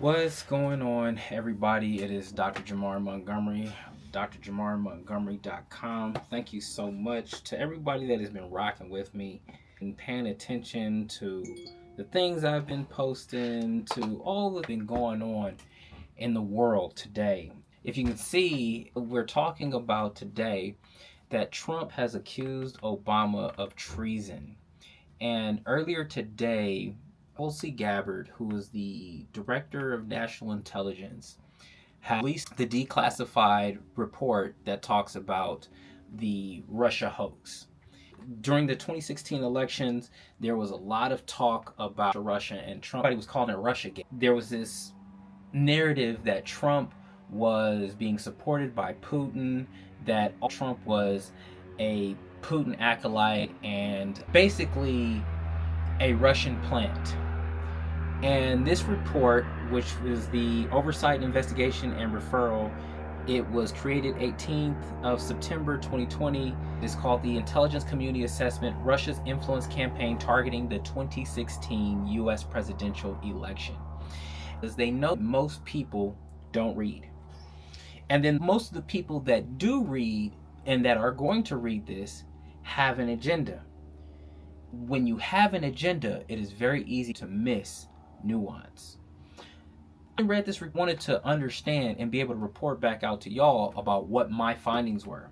What's going on, everybody? It is Dr. Jamar Montgomery, drjamarmontgomery.com. Thank you so much to everybody that has been rocking with me and paying attention to the things I've been posting, to all that's been going on in the world today. If you can see, we're talking about today that Trump has accused Obama of treason. And earlier today, Tulsi Gabbard, who is the Director of National Intelligence, has released the declassified report that talks about the Russia hoax. During the 2016 elections, there was a lot of talk about Russia, and Trump was calling it Russiagate. There was this narrative that Trump was being supported by Putin, that Trump was a Putin acolyte and basically a Russian plant. And this report, which was the Oversight, Investigation, and Referral, it was created 18th of September 2020. It's called the Intelligence Community Assessment, Russia's Influence Campaign Targeting the 2016 U.S. Presidential Election. As they know, most people don't read. And then most of the people that do read and that are going to read this have an agenda. When you have an agenda, it is very easy to miss nuance. I read this, wanted to understand and be able to report back out to y'all about what my findings were.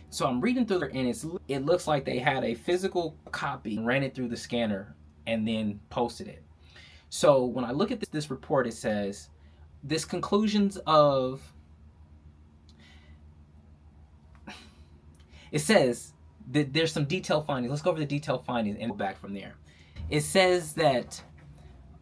So I'm reading through it, and it looks like they had a physical copy, ran it through the scanner, and then posted it. So when I look at this report, it says, this conclusions of, it says that there's some detailed findings. Let's go over the detailed findings and go back from there. It says that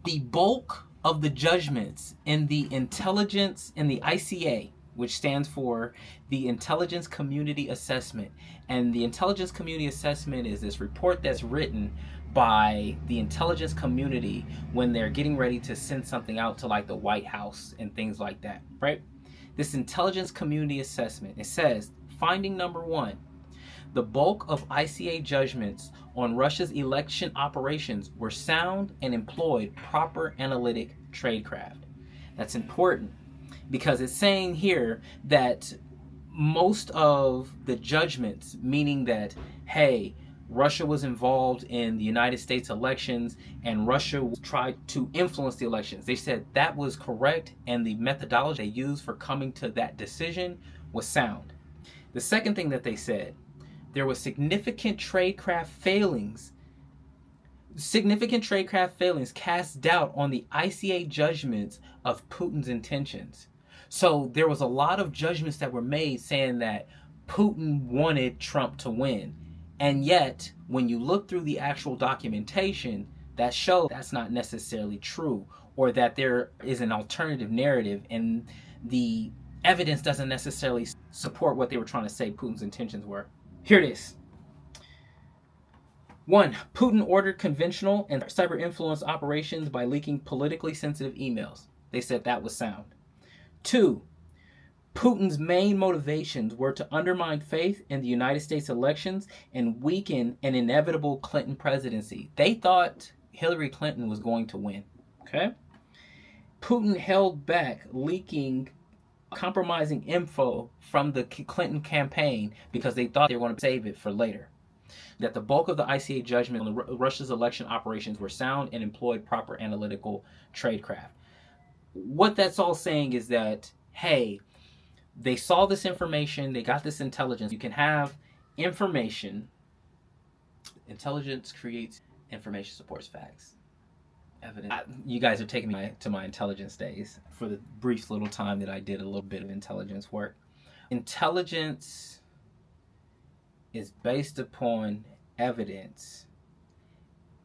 the bulk of the judgments in the intelligence, in the ICA, which stands for the Intelligence Community Assessment, and the Intelligence Community Assessment is this report that's written by the intelligence community when they're getting ready to send something out to like the White House and things like that, right? This Intelligence Community Assessment, it says, finding number 1, the bulk of ICA judgments on Russia's election operations were sound and employed proper analytic tradecraft. That's important because it's saying here that most of the judgments, meaning that, hey, Russia was involved in the United States elections and Russia tried to influence the elections. They said that was correct and the methodology they used for coming to that decision was sound. The second thing that they said, there was significant tradecraft failings cast doubt on the ICA judgments of Putin's intentions. So there was a lot of judgments that were made saying that Putin wanted Trump to win. And yet, when you look through the actual documentation, that shows that's not necessarily true, or that there is an alternative narrative and the evidence doesn't necessarily support what they were trying to say Putin's intentions were. Here it is. 1. Putin ordered conventional and cyber influence operations by leaking politically sensitive emails. They said that was sound. 2. Putin's main motivations were to undermine faith in the United States elections and weaken an inevitable Clinton presidency. They thought Hillary Clinton was going to win. Okay? Putin held back leaking compromising info from the Clinton campaign because they thought they were going to save it for later. That the bulk of the ICA judgment on Russia's election operations were sound and employed proper analytical tradecraft. What that's all saying is that, hey, they saw this information, they got this intelligence. You can have information. Intelligence creates information, supports facts. Evidence. You guys are taking me to my intelligence days for the brief little time that I did a little bit of intelligence work. Intelligence is based upon evidence,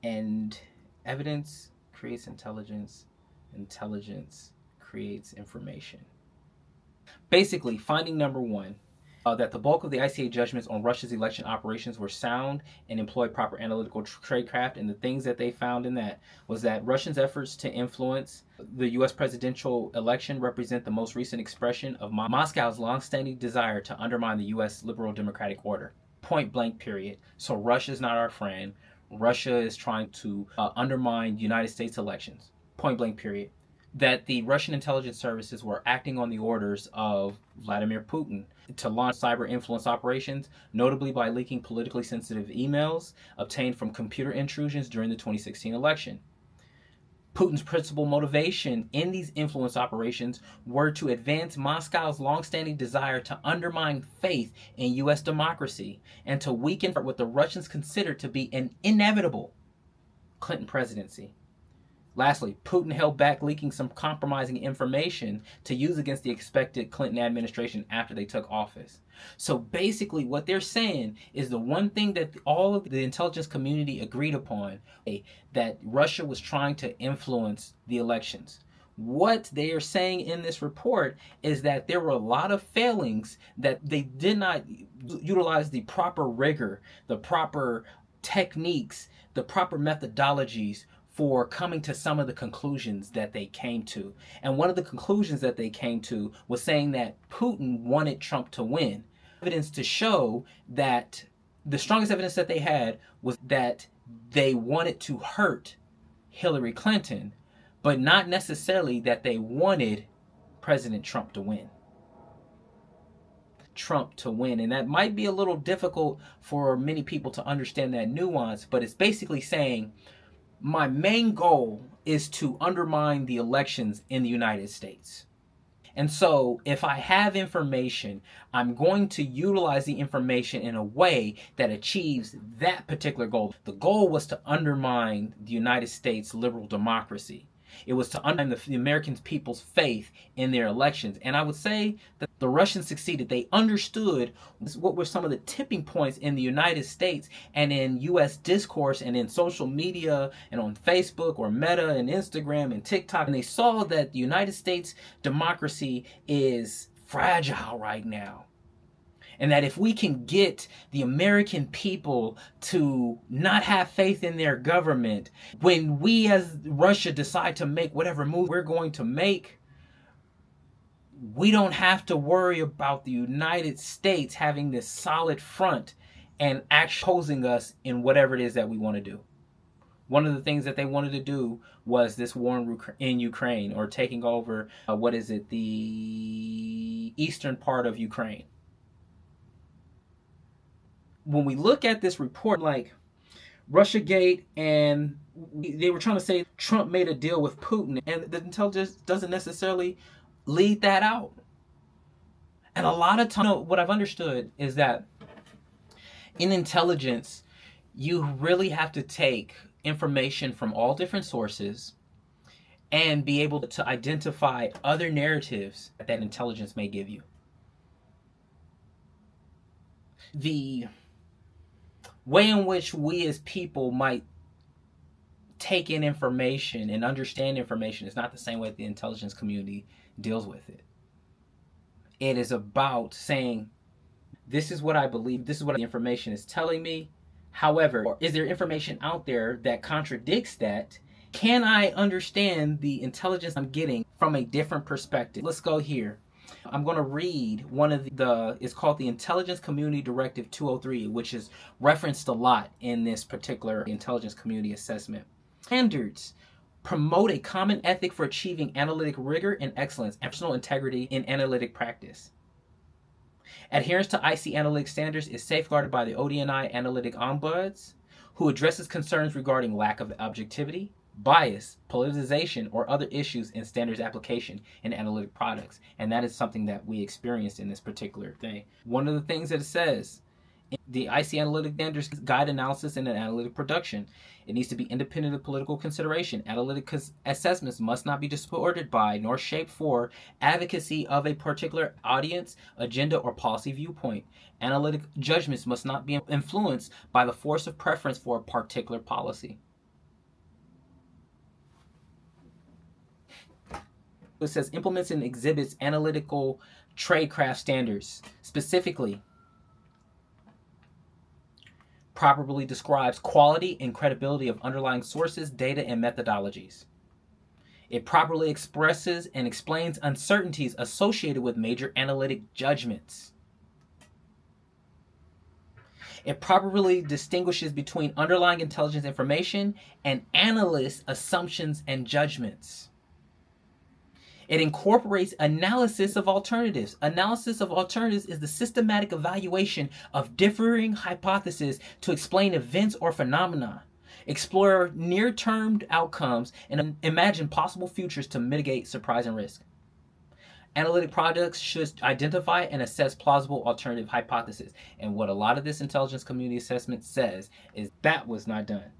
and evidence creates intelligence. Intelligence creates information. Basically, finding number 1, that the bulk of the ICA judgments on Russia's election operations were sound and employed proper analytical tradecraft. And the things that they found in that was that Russians' efforts to influence the U.S. presidential election represent the most recent expression of Moscow's longstanding desire to undermine the U.S. liberal democratic order. Point blank, period. So Russia's not our friend. Russia is trying to undermine United States elections. Point blank, period. that the Russian intelligence services were acting on the orders of Vladimir Putin to launch cyber influence operations, notably by leaking politically sensitive emails obtained from computer intrusions during the 2016 election. Putin's principal motivation in these influence operations were to advance Moscow's longstanding desire to undermine faith in U.S. democracy and to weaken what the Russians considered to be an inevitable Clinton presidency. Lastly, Putin held back leaking some compromising information to use against the expected Clinton administration after they took office. So basically what they're saying is the one thing that all of the intelligence community agreed upon, that Russia was trying to influence the elections. What they are saying in this report is that there were a lot of failings, that they did not utilize the proper rigor, the proper techniques, the proper methodologies for coming to some of the conclusions that they came to. And one of the conclusions that they came to was saying that Putin wanted Trump to win. Evidence to show that the strongest evidence that they had was that they wanted to hurt Hillary Clinton, but not necessarily that they wanted President Trump to win. And that might be a little difficult for many people to understand that nuance, but it's basically saying my main goal is to undermine the elections in the United States. And so if I have information, I'm going to utilize the information in a way that achieves that particular goal. The goal was to undermine the United States liberal democracy. It was to undermine the American people's faith in their elections. And I would say that the Russians succeeded. They understood what were some of the tipping points in the United States and in U.S. discourse and in social media and on Facebook or Meta and Instagram and TikTok. And they saw that the United States democracy is fragile right now. And that if we can get the American people to not have faith in their government, when we as Russia decide to make whatever move we're going to make, we don't have to worry about the United States having this solid front and actually opposing us in whatever it is that we want to do. One of the things that they wanted to do was this war in Ukraine, or taking over, the eastern part of Ukraine. When we look at this report, like Russiagate, and they were trying to say Trump made a deal with Putin, and the intelligence doesn't necessarily lead that out. And a lot of times, what I've understood is that in intelligence, you really have to take information from all different sources and be able to identify other narratives that intelligence may give you. The way in which we as people might take in information and understand information is not the same way the intelligence community deals with it. It is about saying, this is what I believe, this is what the information is telling me. However, is there information out there that contradicts that? Can I understand the intelligence I'm getting from a different perspective? Let's go here. I'm going to read one of it's called the Intelligence Community Directive 203, which is referenced a lot in this particular intelligence community assessment. Standards promote a common ethic for achieving analytic rigor and excellence and personal integrity in analytic practice. Adherence to IC analytic standards is safeguarded by the ODNI Analytic Ombuds, who addresses concerns regarding lack of objectivity, bias, politicization, or other issues in standards application in analytic products. And that is something that we experienced in this particular thing. One of the things that it says, the IC analytic standards guide analysis and analytic production. It needs to be independent of political consideration. Analytic assessments must not be disordered by nor shaped for advocacy of a particular audience, agenda, or policy viewpoint. Analytic judgments must not be influenced by the force of preference for a particular policy. It says implements and exhibits analytical tradecraft standards. Specifically, properly describes quality and credibility of underlying sources, data, and methodologies. It properly expresses and explains uncertainties associated with major analytic judgments. It properly distinguishes between underlying intelligence information and analyst assumptions and judgments. It incorporates analysis of alternatives. Analysis of alternatives is the systematic evaluation of differing hypotheses to explain events or phenomena, explore near-term outcomes, and imagine possible futures to mitigate surprise and risk. Analytic projects should identify and assess plausible alternative hypotheses. And what a lot of this intelligence community assessment says is that was not done.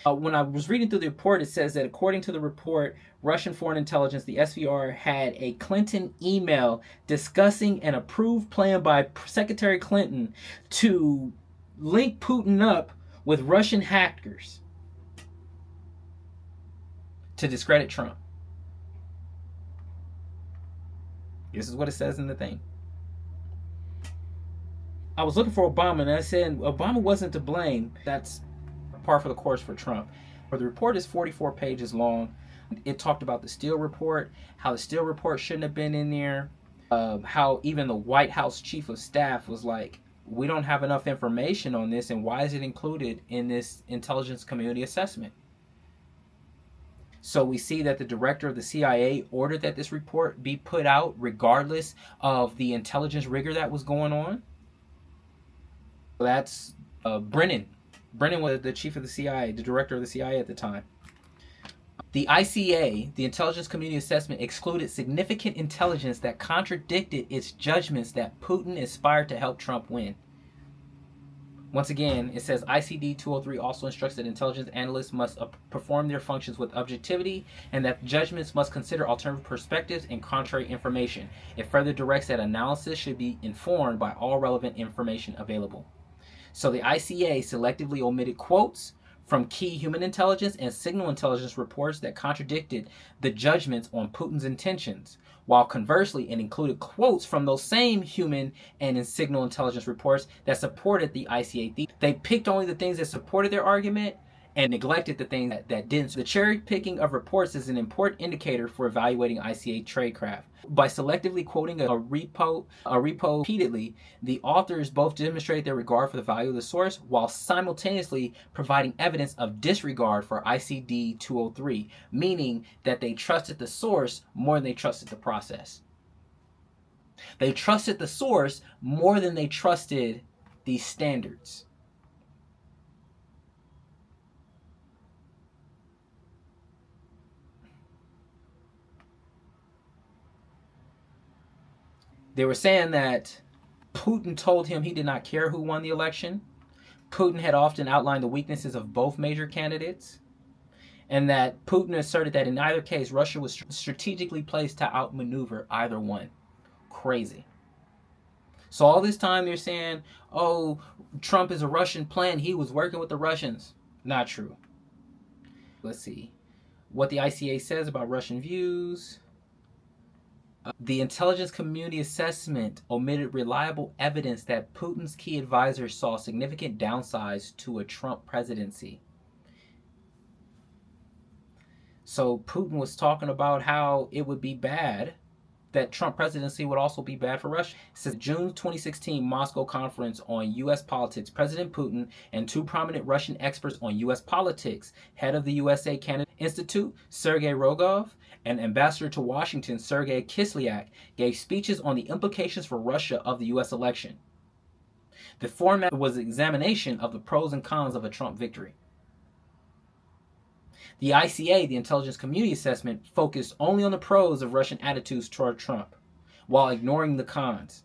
When I was reading through the report, it says that according to the report, Russian Foreign Intelligence, the SVR, had a Clinton email discussing an approved plan by Secretary Clinton to link Putin up with Russian hackers to discredit Trump. This is what it says in the thing. I was looking for Obama, and I said Obama wasn't to blame. That's par for the course for Trump. But the report is 44 pages long. It talked about the Steele report, how the Steele report shouldn't have been in there, how even the White House chief of staff was like, we don't have enough information on this, and why is it included in this intelligence community assessment? So we see that the director of the CIA ordered that this report be put out regardless of the intelligence rigor that was going on. That's Brennan. Brennan was the chief of the CIA, the director of the CIA at the time. The ICA, the Intelligence Community Assessment, excluded significant intelligence that contradicted its judgments that Putin aspired to help Trump win. Once again, it says ICD 203 also instructs that intelligence analysts must perform their functions with objectivity and that judgments must consider alternative perspectives and contrary information. It further directs that analysis should be informed by all relevant information available. So the ICA selectively omitted quotes from key human intelligence and signal intelligence reports that contradicted the judgments on Putin's intentions, while conversely it included quotes from those same human and signal intelligence reports that supported the ICA. They picked only the things that supported their argument and neglected the things that didn't. So the cherry picking of reports is an important indicator for evaluating ICA tradecraft. By selectively quoting a repo repeatedly, the authors both demonstrate their regard for the value of the source while simultaneously providing evidence of disregard for ICD 203, meaning that they trusted the source more than they trusted the process. They trusted the source more than they trusted these standards. They were saying that Putin told him he did not care who won the election. Putin had often outlined the weaknesses of both major candidates, and that Putin asserted that in either case, Russia was strategically placed to outmaneuver either one. Crazy. So all this time they're saying, oh, Trump is a Russian plant. He was working with the Russians. Not true. Let's see what the ICA says about Russian views. The intelligence community assessment omitted reliable evidence that Putin's key advisors saw significant downsides to a Trump presidency. So Putin was talking about how it would be bad, that Trump presidency would also be bad for Russia. Since June 2016 Moscow conference on U.S. politics, President Putin and two prominent Russian experts on U.S. politics, head of the USA-Canada Institute, Sergei Rogov, and ambassador to Washington, Sergei Kislyak, gave speeches on the implications for Russia of the U.S. election. The format was an examination of the pros and cons of a Trump victory. The ICA, the Intelligence Community Assessment, focused only on the pros of Russian attitudes toward Trump, while ignoring the cons.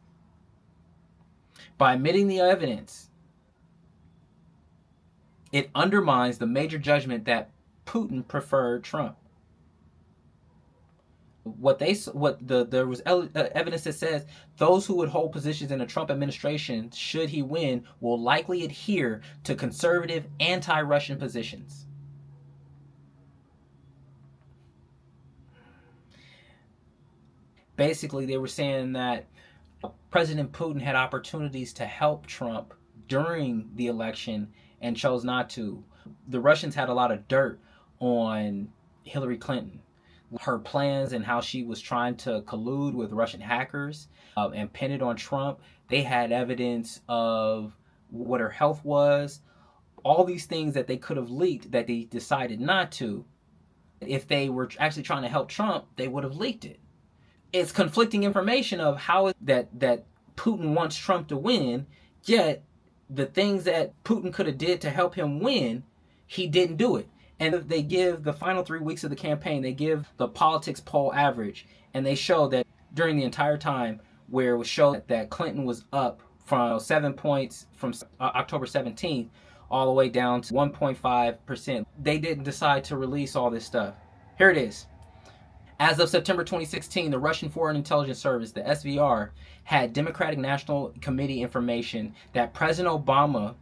By omitting the evidence, it undermines the major judgment that Putin preferred Trump. There was evidence that says those who would hold positions in the Trump administration, should he win, will likely adhere to conservative anti-Russian positions. Basically, they were saying that President Putin had opportunities to help Trump during the election and chose not to. The Russians had a lot of dirt on Hillary Clinton, her plans and how she was trying to collude with Russian hackers and pin it on Trump. They had evidence of what her health was, all these things that they could have leaked that they decided not to. If they were actually trying to help Trump, they would have leaked it. It's conflicting information of how that Putin wants Trump to win, yet the things that Putin could have did to help him win, he didn't do it. And they give the final 3 weeks of the campaign, they give the politics poll average, and they show that during the entire time where it was shown that Clinton was up from 7 points from October 17th all the way down to 1.5%. They didn't decide to release all this stuff. Here it is. As of September 2016, the Russian Foreign Intelligence Service, the SVR, had Democratic National Committee information that President Obama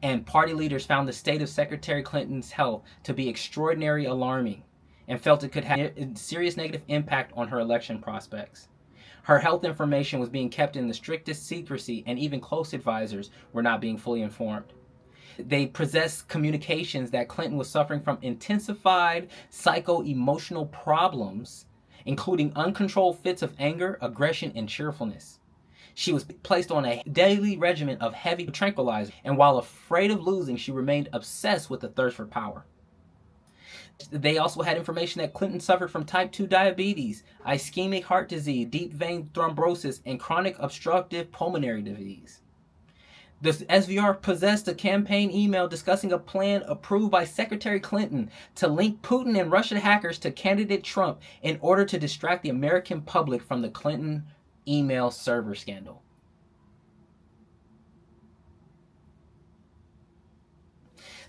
and party leaders found the state of Secretary Clinton's health to be extraordinarily alarming and felt it could have a serious negative impact on her election prospects. Her health information was being kept in the strictest secrecy, and even close advisors were not being fully informed. They possessed communications that Clinton was suffering from intensified psycho-emotional problems, including uncontrolled fits of anger, aggression, and cheerfulness. She was placed on a daily regimen of heavy tranquilizers, and while afraid of losing, she remained obsessed with the thirst for power. They also had information that Clinton suffered from type 2 diabetes, ischemic heart disease, deep vein thrombosis, and chronic obstructive pulmonary disease. The SVR possessed a campaign email discussing a plan approved by Secretary Clinton to link Putin and Russian hackers to candidate Trump in order to distract the American public from the Clinton email server scandal.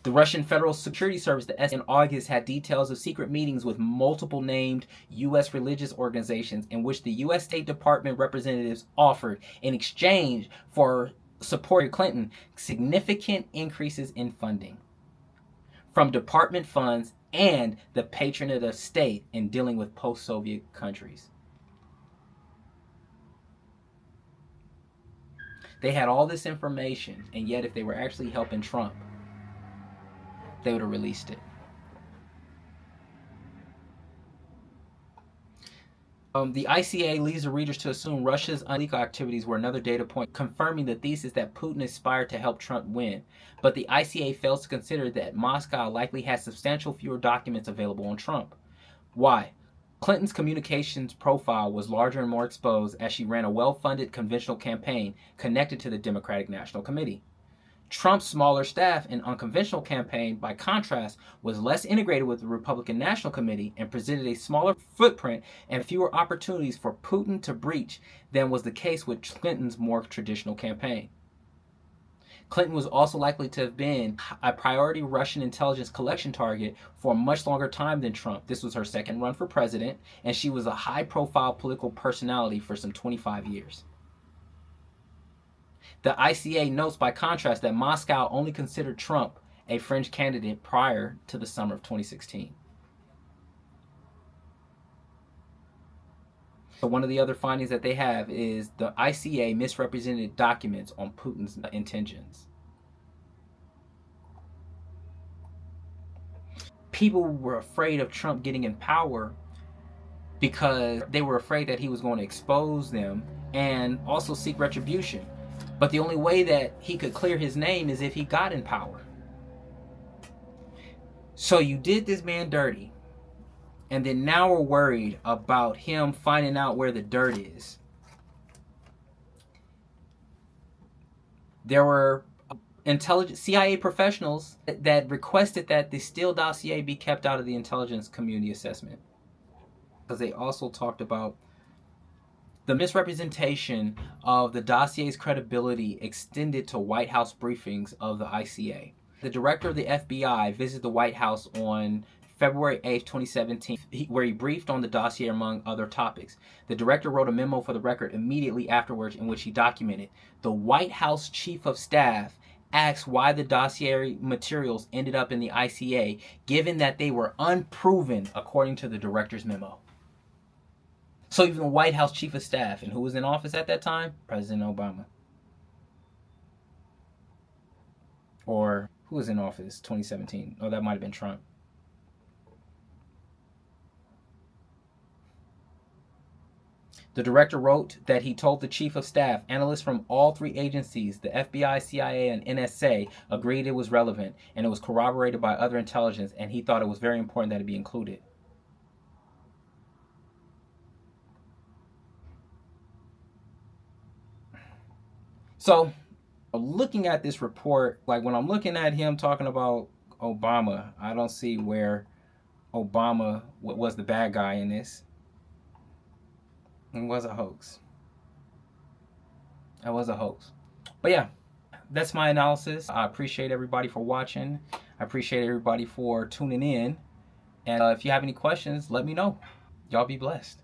The Russian Federal Security Service, the in August, had details of secret meetings with multiple named U.S. religious organizations in which the U.S. State Department representatives offered, in exchange for supporting Clinton, significant increases in funding from department funds and the patronage of the state in dealing with post-Soviet countries. They had all this information, and yet if they were actually helping Trump, they would have released it. The ICA leaves the readers to assume Russia's illegal activities were another data point confirming the thesis that Putin aspired to help Trump win. But the ICA fails to consider that Moscow likely has substantial fewer documents available on Trump. Why? Clinton's communications profile was larger and more exposed as she ran a well-funded conventional campaign connected to the Democratic National Committee. Trump's smaller staff and unconventional campaign, by contrast, was less integrated with the Republican National Committee and presented a smaller footprint and fewer opportunities for Putin to breach than was the case with Clinton's more traditional campaign. Clinton was also likely to have been a priority Russian intelligence collection target for a much longer time than Trump. This was her second run for president, and she was a high-profile political personality for some 25 years. The ICA notes, by contrast, that Moscow only considered Trump a fringe candidate prior to the summer of 2016. So one of the other findings that they have is the ICA misrepresented documents on Putin's intentions. People were afraid of Trump getting in power because they were afraid that he was going to expose them and also seek retribution. But the only way that he could clear his name is if he got in power. So you did this man dirty, and then now we're worried about him finding out where the dirt is. There were intelligence CIA professionals that requested that the Steele dossier be kept out of the intelligence community assessment, because they also talked about the misrepresentation of the dossier's credibility extended to White House briefings of the ICA. The director of the FBI visited the White House on February 8, 2017, where he briefed on the dossier among other topics. The director wrote a memo for the record immediately afterwards in which he documented the White House Chief of Staff asked why the dossier materials ended up in the ICA, given that they were unproven according to the director's memo. So even the White House Chief of Staff, and who was in office at that time? President Obama. Or who was in office 2017? Oh, that might have been Trump. The director wrote that he told the Chief of Staff, analysts from all three agencies, the FBI, CIA, and NSA, agreed it was relevant, and it was corroborated by other intelligence, and he thought it was very important that it be included. So looking at this report, like when I'm looking at him talking about Obama, I don't see where Obama was the bad guy in this. It was a hoax. It was a hoax. But yeah, that's my analysis. I appreciate everybody for watching. I appreciate everybody for tuning in. And if you have any questions, let me know. Y'all be blessed.